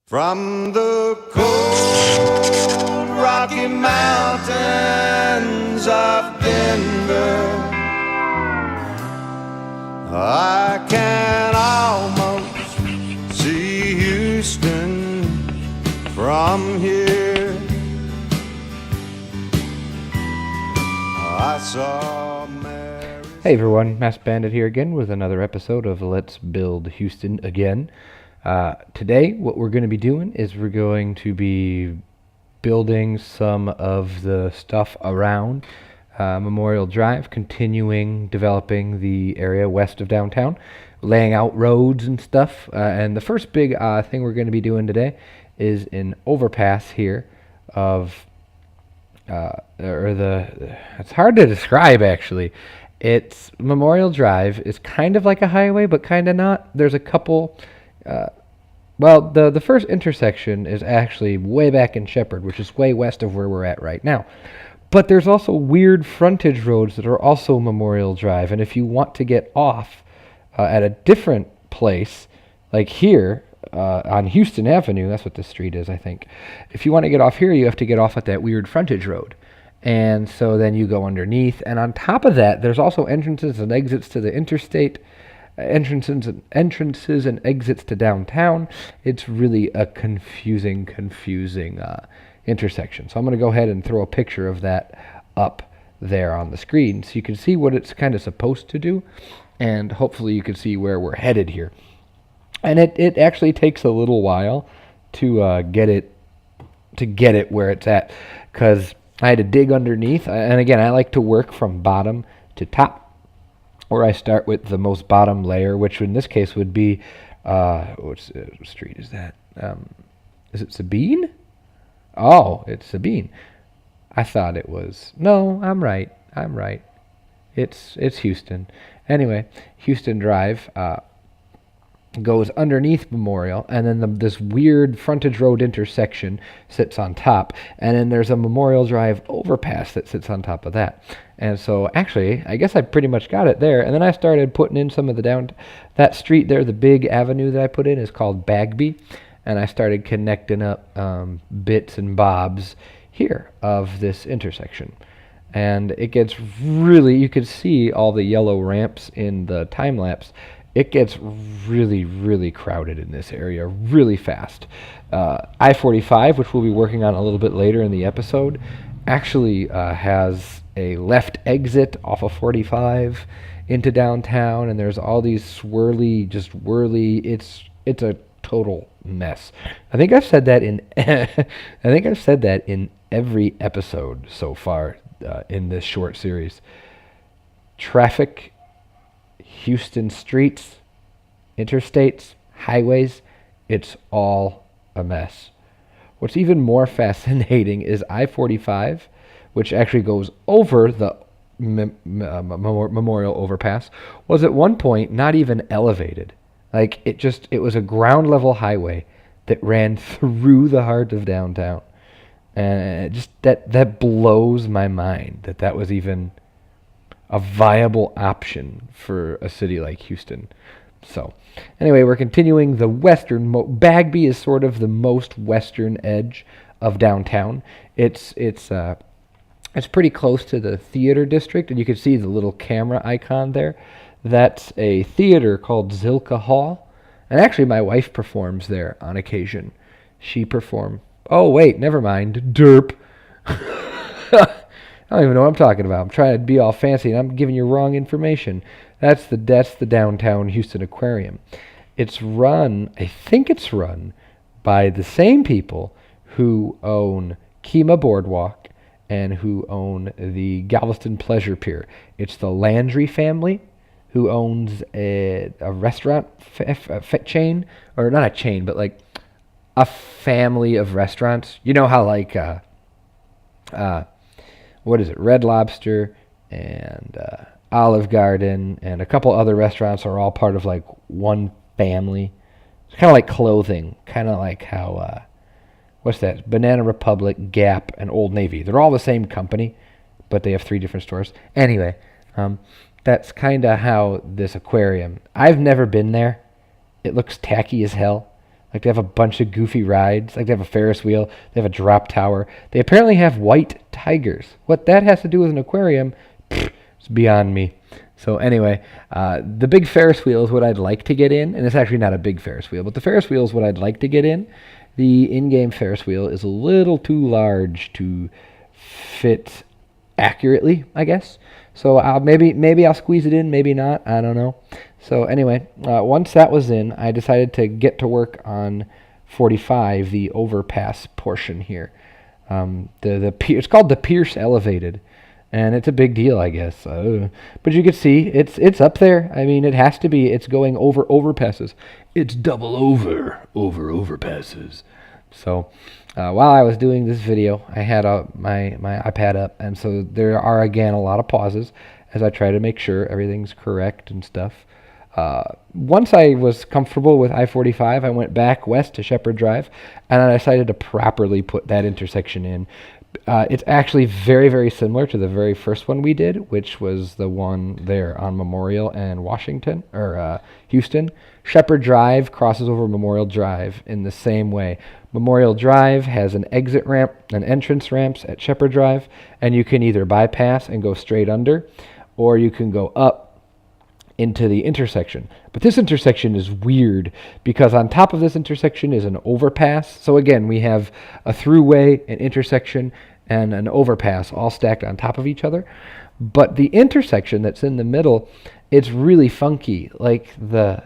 From the cold Rocky Mountains of Denver, I can almost see Houston from here. I saw Mary. Hey everyone, Mass Bandit here again with another episode of Let's Build Houston Again. Today, what we're going to be doing is we're going to be building some of the stuff around Memorial Drive, continuing developing the area west of downtown, laying out roads and stuff. And the first big thing we're going to be doing today is an overpass here of, it's hard to describe actually. It's Memorial Drive. It's kind of like a highway, but kind of not. There's a couple. The first intersection is actually way back in Shepherd, which is way west of where we're at right now. But there's also weird frontage roads that are also Memorial Drive, and if you want to get off at a different place, like here on Houston Avenue, that's what this street is, I think. If you want to get off here, you have to get off at that weird frontage road. And so then you go underneath, and on top of that, there's also entrances and exits to the interstate, entrances and exits to downtown. It's really a confusing intersection. So I'm going to go ahead and throw a picture of that up there on the screen so you can see what it's kind of supposed to do, and hopefully you can see where we're headed here. And it actually takes a little while to get it where it's at, because I had to dig underneath. And again, I like to work from bottom to top, or I start with the most bottom layer, which in this case would be, what street is that? Is it Sabine? Oh, it's Sabine. I thought it was, no, I'm right. It's Houston. Anyway, Houston Drive goes underneath Memorial, and then this weird frontage road intersection sits on top, and then there's a Memorial Drive overpass that sits on top of that. And so actually, I guess I pretty much got it there, and then I started putting in some of the that street there, the big avenue that I put in is called Bagby, and I started connecting up bits and bobs here of this intersection. And it gets really, you can see all the yellow ramps in the time lapse. It gets really, really crowded in this area really fast. I-45, which we'll be working on a little bit later in the episode, actually has a left exit off of 45 into downtown, and there's all these swirly, it's a total mess. I think I've said that in every episode so far in this short series. Traffic, Houston streets, interstates, highways, it's all a mess. What's even more fascinating is I-45, which actually goes over the Memorial Overpass, was at one point not even elevated. Like, it was a ground level highway that ran through the heart of downtown. And just that blows my mind that was even a viable option for a city like Houston. So, anyway, we're continuing the western. Bagby is sort of the most western edge of downtown. It's pretty close to the theater district, and you can see the little camera icon there. That's a theater called Zilka Hall, and actually my wife performs there on occasion. She performed. Oh wait, never mind. Derp. I don't even know what I'm talking about. I'm trying to be all fancy, and I'm giving you wrong information. That's the downtown Houston Aquarium. I think it's run by the same people who own Kemah Boardwalk and who own the Galveston Pleasure Pier. It's the Landry family who owns a restaurant chain, or not a chain, but like a family of restaurants. You know how like what is it? Red Lobster and Olive Garden and a couple other restaurants are all part of like one family. It's kind of like clothing, kind of like how what's that? Banana Republic, Gap, and Old Navy. They're all the same company, but they have 3 different stores. Anyway, that's kind of how this aquarium. I've never been there. It looks tacky as hell. Like they have a bunch of goofy rides. Like they have a Ferris wheel. They have a drop tower. They apparently have white tigers. What that has to do with an aquarium, it's beyond me. So anyway, the big Ferris wheel is what I'd like to get in. And it's actually not a big Ferris wheel, but the Ferris wheel is what I'd like to get in. The in-game Ferris wheel is a little too large to fit accurately, I guess. So maybe I'll squeeze it in, maybe not. I don't know. So anyway, once that was in, I decided to get to work on 45, the overpass portion here. It's called the Pierce Elevated, and it's a big deal, I guess. But you can see it's up there. I mean, it has to be. It's going over overpasses. It's double over overpasses. So while I was doing this video, I had my iPad up, and so there are again a lot of pauses as I try to make sure everything's correct and stuff. Once I was comfortable with I-45, I went back west to Shepherd Drive, and I decided to properly put that intersection in. It's actually very, very similar to the very first one we did, which was the one there on Memorial and Washington, or Houston. Shepherd Drive crosses over Memorial Drive in the same way. Memorial Drive has an exit ramp and entrance ramps at Shepherd Drive, and you can either bypass and go straight under, or you can go up into the intersection. But this intersection is weird because on top of this intersection is an overpass. So again, we have a throughway, an intersection, and an overpass all stacked on top of each other. But the intersection that's in the middle, it's really funky. Like the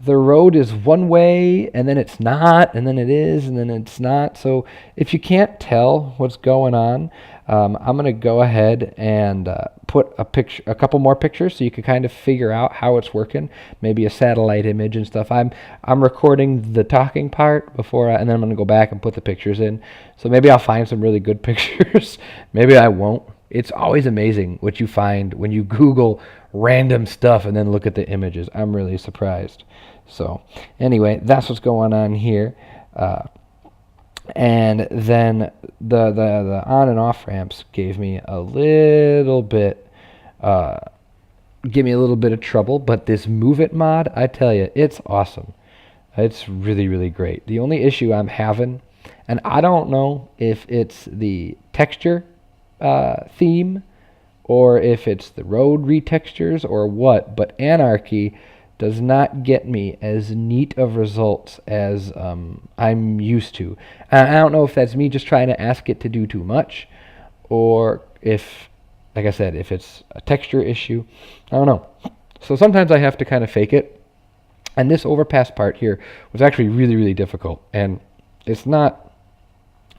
road is one way, and then it's not, and then it is, and then it's not. So if you can't tell what's going on, I'm going to go ahead and put a couple more pictures so you can kind of figure out how it's working. Maybe a satellite image and stuff. I'm recording the talking part before, and then I'm going to go back and put the pictures in. So maybe I'll find some really good pictures. Maybe I won't. It's always amazing what you find when you Google random stuff and then look at the images. I'm really surprised. So anyway, that's what's going on here. And then the on and off ramps gave me a little bit of trouble, but this Move It mod, I tell you, it's awesome. It's really, really great. The only issue I'm having, and I don't know if it's the texture theme or if it's the road retextures or what, but Anarchy does not get me as neat of results as I'm used to. I don't know if that's me just trying to ask it to do too much, or if, like I said, if it's a texture issue. I don't know. So sometimes I have to kind of fake it. And this overpass part here was actually really, really difficult. And it's not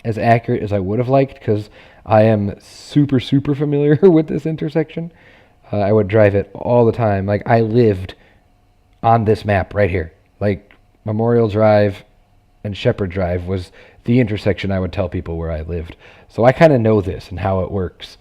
as accurate as I would have liked because I am super, super familiar with this intersection. I would drive it all the time. Like I lived on this map right here. Like Memorial Drive and Shepherd Drive was the intersection I would tell people where I lived. So I kind of know this and how it works.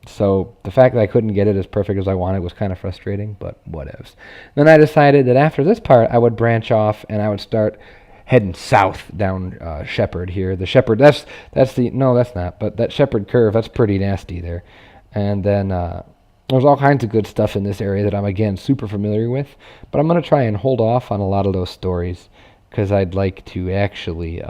So the fact that I couldn't get it as perfect as I wanted was kind of frustrating, but whatevs. Then I decided that after this part, I would branch off and I would start heading south down Shepherd here. The Shepherd, that's not, but that Shepherd curve, that's pretty nasty there. And then there's all kinds of good stuff in this area that I'm, again, super familiar with. But I'm going to try and hold off on a lot of those stories because I'd like to actually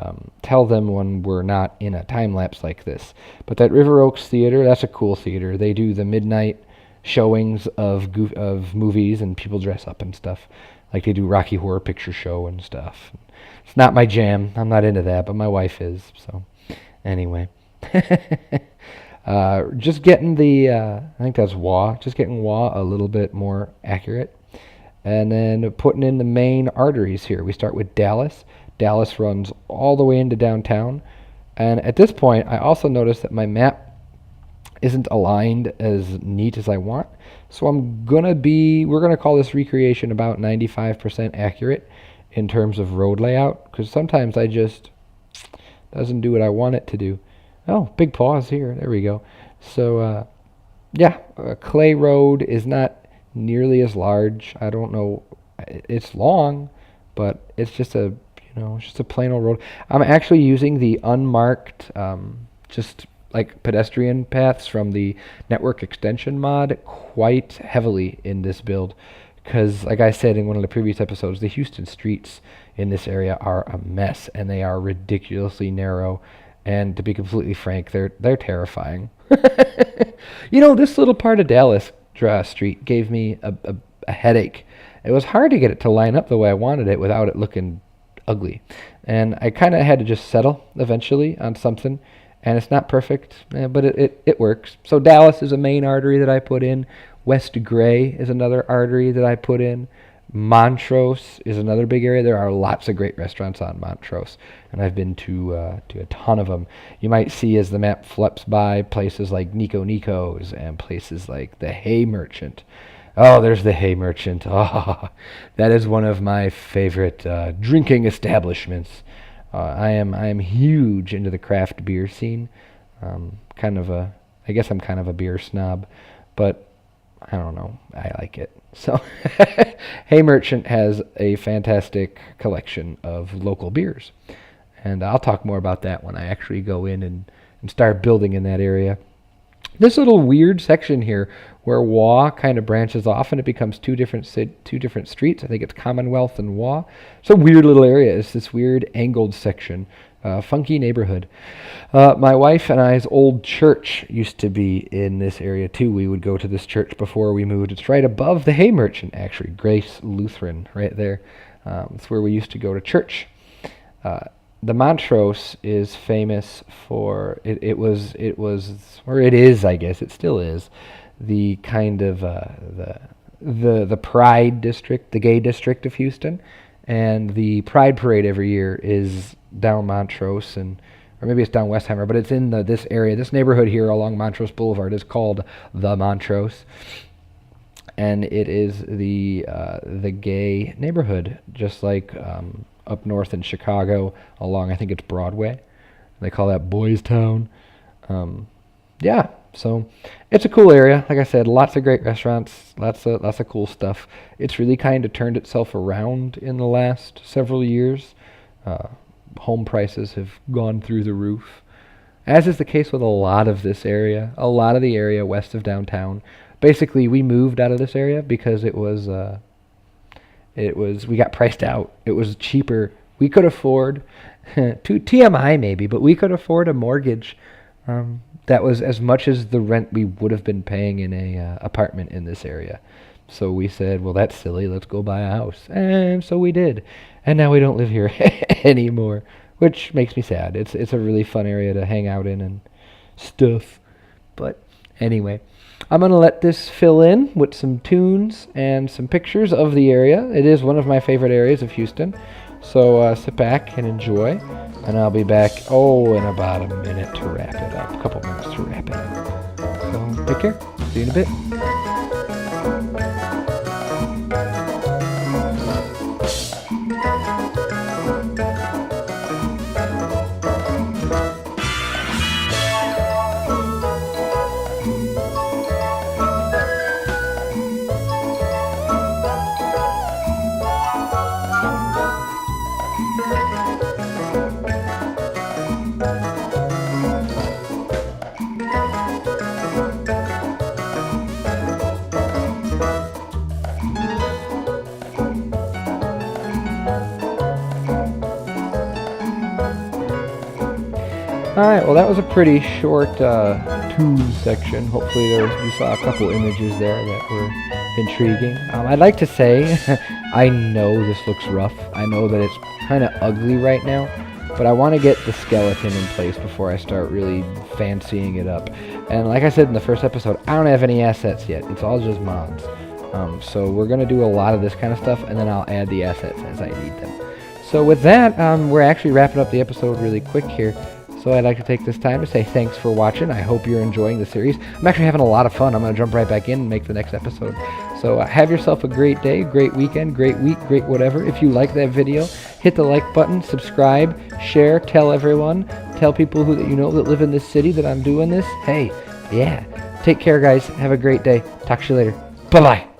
tell them when we're not in a time lapse like this. But that River Oaks Theater, that's a cool theater. They do the midnight showings of movies and people dress up and stuff. Like they do Rocky Horror Picture Show and stuff. It's not my jam. I'm not into that, but my wife is. So anyway. Just getting I think that's WA, just getting WA a little bit more accurate. And then putting in the main arteries here. We start with Dallas. Dallas runs all the way into downtown. And at this point, I also noticed that my map isn't aligned as neat as I want. So we're going to call this recreation about 95% accurate in terms of road layout. Because sometimes I just doesn't do what I want it to do. Oh, big pause here. There we go. So, Clay Road is not nearly as large. I don't know. It's long, but it's just a plain old road. I'm actually using the unmarked, just like pedestrian paths from the network extension mod quite heavily in this build. Because, like I said in one of the previous episodes, the Houston streets in this area are a mess, and they are ridiculously narrow. And to be completely frank, they're terrifying. This little part of Dallas Street gave me a headache. It was hard to get it to line up the way I wanted it without it looking ugly. And I kind of had to just settle eventually on something. And it's not perfect, but it works. So Dallas is a main artery that I put in. West Gray is another artery that I put in. Montrose is another big area. There are lots of great restaurants on Montrose, and I've been to a ton of them. You might see as the map flips by places like Nico Nico's and places like the Hay Merchant. Oh, there's the Hay Merchant. Oh, that is one of my favorite drinking establishments. I am huge into the craft beer scene. I guess I'm kind of a beer snob, but I don't know. I like it. So, Hay Merchant has a fantastic collection of local beers. And I'll talk more about that when I actually go in and start building in that area. This little weird section here where Waugh kind of branches off and it becomes two different streets. I think it's Commonwealth and Waugh. It's a weird little area. It's this weird angled section. Funky neighborhood. My wife and I's old church used to be in this area too. We would go to this church before we moved. It's right above the Hay Merchant, actually. Grace Lutheran, right there. It's where we used to go to church. The Montrose is famous for it was or it is, I guess it still is, the kind of the Pride district, the gay district of Houston, and the Pride Parade every year is down Montrose, or maybe it's down Westheimer, but it's in this area. This neighborhood here along Montrose Boulevard is called the Montrose, and it is the gay neighborhood, just like up north in Chicago along, I think it's Broadway. They call that Boys Town. Yeah, so it's a cool area. Like I said, lots of great restaurants, lots of cool stuff. It's really kind of turned itself around in the last several years. Home prices have gone through the roof, as is the case with a lot of this area, a lot of the area west of downtown. Basically, we moved out of this area because it was we got priced out. It was cheaper. We could afford, to TMI maybe, but we could afford a mortgage that was as much as the rent we would have been paying in a apartment in this area. So we said, well, that's silly. Let's go buy a house. And so we did. And now we don't live here anymore, which makes me sad. It's a really fun area to hang out in and stuff. But anyway, I'm going to let this fill in with some tunes and some pictures of the area. It is one of my favorite areas of Houston. So sit back and enjoy. And I'll be back, in about a minute to wrap it up. A couple minutes to wrap it up. So take care. See you in a bit. Alright, well that was a pretty short tune section. Hopefully you saw a couple images there that were intriguing. I'd like to say, I know this looks rough. I know that it's kind of ugly right now, but I want to get the skeleton in place before I start really fancying it up. And like I said in the first episode, I don't have any assets yet. It's all just mods. So we're going to do a lot of this kind of stuff, and then I'll add the assets as I need them. So with that, we're actually wrapping up the episode really quick here. So I'd like to take this time to say thanks for watching. I hope you're enjoying the series. I'm actually having a lot of fun. I'm going to jump right back in and make the next episode. So have yourself a great day, great weekend, great week, great whatever. If you like that video, hit the like button, subscribe, share, tell everyone. Tell people that you know that live in this city that I'm doing this. Hey, yeah. Take care, guys. Have a great day. Talk to you later. Bye-bye.